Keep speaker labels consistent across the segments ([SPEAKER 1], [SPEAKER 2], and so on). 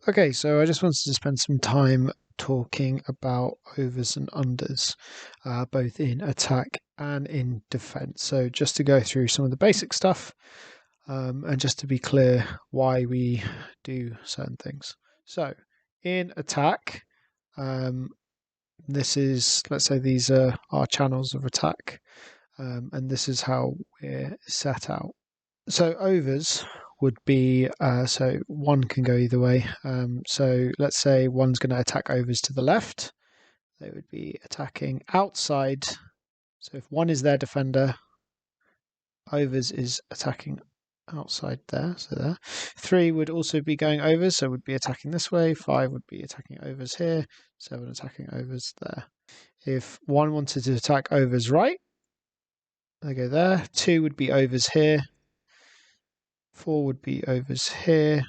[SPEAKER 1] Okay, so I just wanted to spend some time talking about overs and unders, both in attack and in defense. So just to go through some of the basic stuff, and just to be clear why we do certain things. So in attack, this is, let's say these are our channels of attack, and this is how we're set out. So overs would be, so one can go either way. So let's say one's going to attack overs to the left. They would be attacking outside. So if one is their defender, overs is attacking outside there. So there. 3 would also be going overs, so would be attacking this way. 5 would be attacking overs here. 7 attacking overs there. If one wanted to attack overs right, they go there. 2 would be overs here. 4 would be overs here,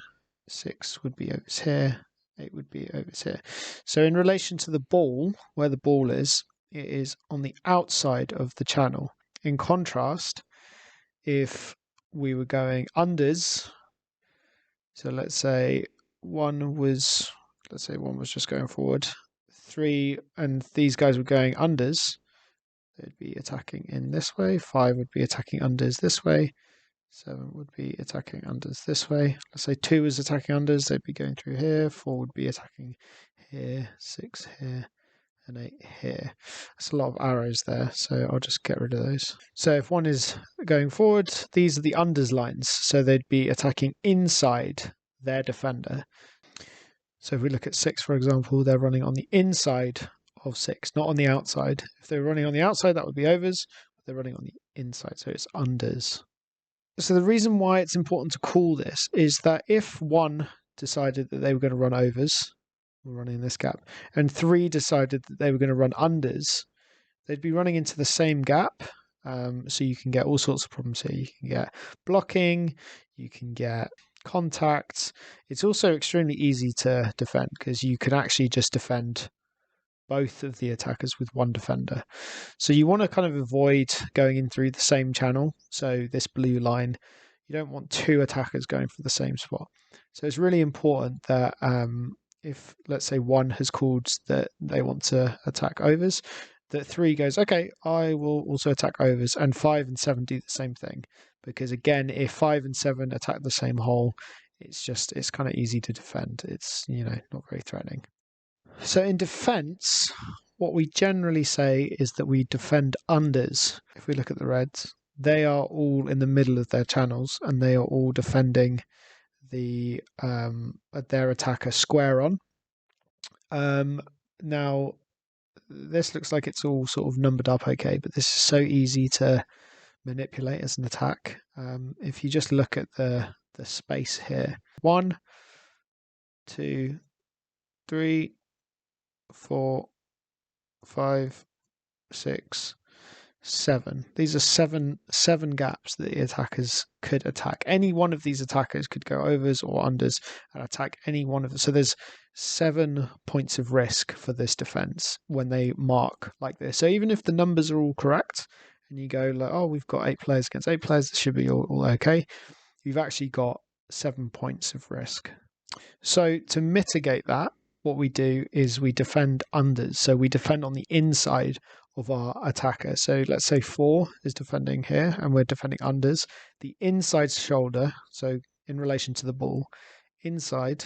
[SPEAKER 1] 6 would be overs here, 8 would be overs here. So in relation to the ball, where the ball is, it is on the outside of the channel. In contrast, if we were going unders, so let's say one was just going forward, 3 and these guys were going unders, they'd be attacking in this way, 5 would be attacking unders this way, 7 would be attacking unders this way. Let's say 2 is attacking unders, they'd be going through here. 4 would be attacking here, 6 here, and 8 here. That's a lot of arrows there, so I'll just get rid of those. So if one is going forward, these are the unders lines, so they'd be attacking inside their defender. So if we look at 6, for example, they're running on the inside of 6, not on the outside. If they were running on the outside, that would be overs. But they're running on the inside, so it's unders. So the reason why it's important to call this is that if 1 decided that they were going to run overs, we're running in this gap, and 3 decided that they were going to run unders, they'd be running into the same gap. So you can get all sorts of problems here. You can get blocking, you can get contacts. It's also extremely easy to defend because you can actually just defend both of the attackers with one defender. So you want to kind of avoid going in through the same channel. So this blue line, you don't want 2 attackers going for the same spot. So it's really important that if, let's say, 1 has called that they want to attack overs, that 3 goes, okay, I will also attack overs, and 5 and 7 do the same thing. Because again, if 5 and 7 attack the same hole, it's kind of easy to defend. It's, not very threatening. So in defense, what we generally say is that we defend unders. If we look at the reds, they are all in the middle of their channels and they are all defending their attacker square on. Now, this looks like it's all sort of numbered up okay, but this is so easy to manipulate as an attack. If you just look at the space here, 1, 2, 3, 4, 5, 6, 7. These are seven gaps that the attackers could attack. Any one of these attackers could go overs or unders and attack any one of them. So there's 7 points of risk for this defense when they mark like this. So even if the numbers are all correct and you go like, oh, we've got 8 players against 8 players, this should be all okay. You've actually got 7 points of risk. So to mitigate that, what we do is we defend unders. So we defend on the inside of our attacker. So let's say 4 is defending here and we're defending unders. The inside shoulder, so in relation to the ball, inside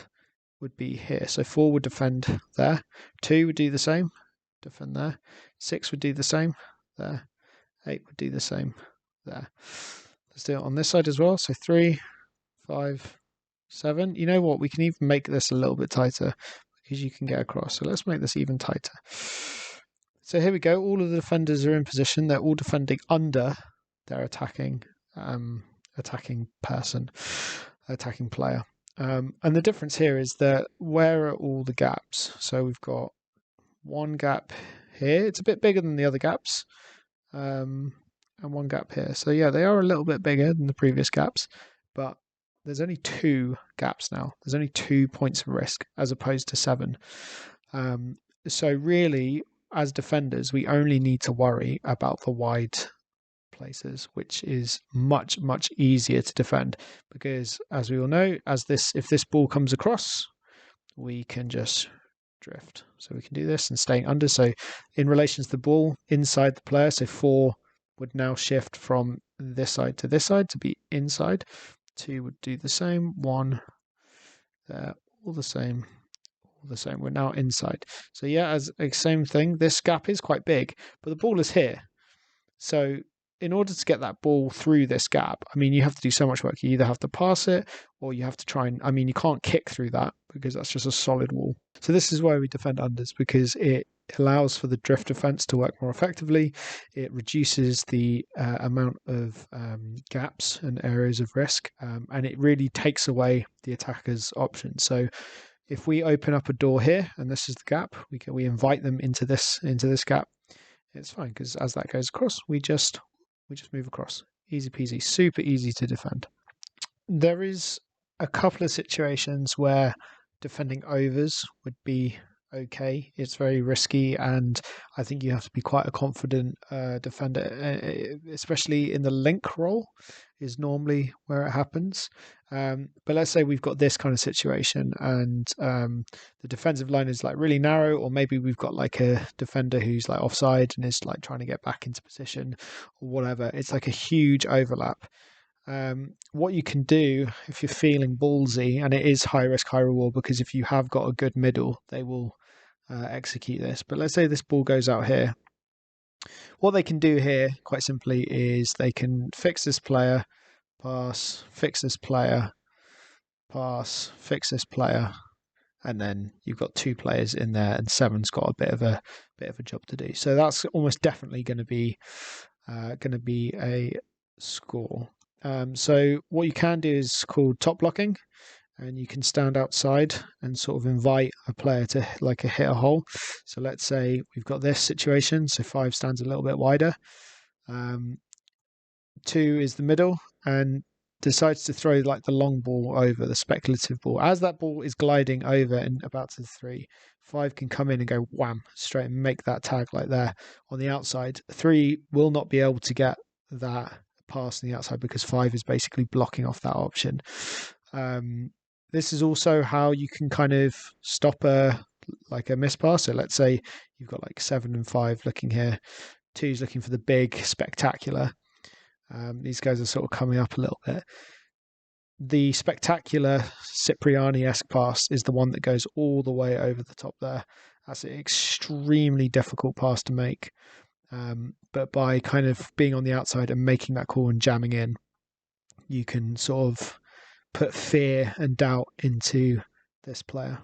[SPEAKER 1] would be here. So 4 would defend there. 2 would do the same, defend there. 6 would do the same there. 8 would do the same there. Let's do it on this side as well. So 3, 5, 7. You know what? We can even make this a little bit tighter because you can get across. So let's make this even tighter. So here we go. All of the defenders are in position. They're all defending under their attacking player. And the difference here is that where are all the gaps? So we've got one gap here. It's a bit bigger than the other gaps. And one gap here. So yeah, they are a little bit bigger than the previous gaps, but there's only 2 gaps now. There's only 2 points of risk as opposed to 7. So really, as defenders, we only need to worry about the wide places, which is much, much easier to defend because, as we all know, if this ball comes across, we can just drift. So we can do this and staying under. So in relation to the ball inside the player, so 4 would now shift from this side to this side to be inside. 2 would do the same. 1 there, all the same. All the same. We're now inside. So yeah, as a same thing, this gap is quite big, but the ball is here. So in order to get that ball through this gap, I mean, you have to do so much work. You either have to pass it or you have to try and, I mean, you can't kick through that because that's just a solid wall. So this is why we defend unders, because it allows for the drift defense to work more effectively. It reduces the amount of gaps and areas of risk, and it really takes away the attacker's options. So if we open up a door here, and this is the gap, we invite them into this gap. It's fine because as that goes across, we just move across. Easy peasy, super easy to defend. There is a couple of situations where defending overs would be okay. It's very risky, and I think you have to be quite a confident defender, especially in the link role is normally where it happens. But let's say we've got this kind of situation and the defensive line is like really narrow, or maybe we've got like a defender who's like offside and is like trying to get back into position or whatever. It's like a huge overlap. What you can do if you're feeling ballsy, and it is high risk, high reward, because if you have got a good middle, they will execute this. But let's say this ball goes out here. What they can do here, quite simply, is they can fix this player, pass, fix this player, pass, fix this player, and then you've got 2 players in there, and 7's got a bit of a job to do. So that's almost definitely going to be a score. So what you can do is called top blocking, and you can stand outside and sort of invite a player to like hit a hole. So let's say we've got this situation, so 5 stands a little bit wider. 2 is the middle and decides to throw like the long ball over, the speculative ball. As that ball is gliding over and about to 3, 5 can come in and go wham straight and make that tag like there on the outside. 3 will not be able to get that pass on the outside because 5 is basically blocking off that option. This is also how you can kind of stop a miss pass. So let's say you've got like 7 and 5 looking here. 2's looking for the big spectacular. These guys are sort of coming up a little bit. The spectacular Cipriani-esque pass is the one that goes all the way over the top there. That's an extremely difficult pass to make. But by kind of being on the outside and making that call and jamming in, you can sort of put fear and doubt into this player.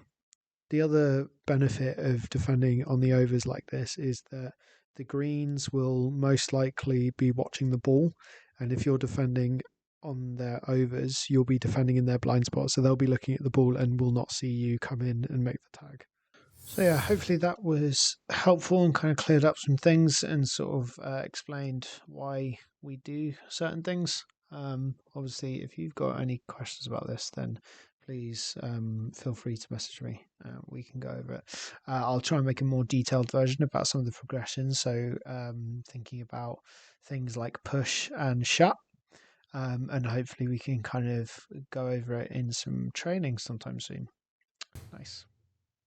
[SPEAKER 1] The other benefit of defending on the overs like this is that the greens will most likely be watching the ball, and if you're defending on their overs, you'll be defending in their blind spot, so they'll be looking at the ball and will not see you come in and make the tag. So yeah, hopefully that was helpful and kind of cleared up some things and sort of explained why we do certain things. Obviously, if you've got any questions about this, then please feel free to message me. We can go over it. I'll try and make a more detailed version about some of the progressions. So thinking about things like push and shut. And hopefully we can kind of go over it in some training sometime soon. Nice.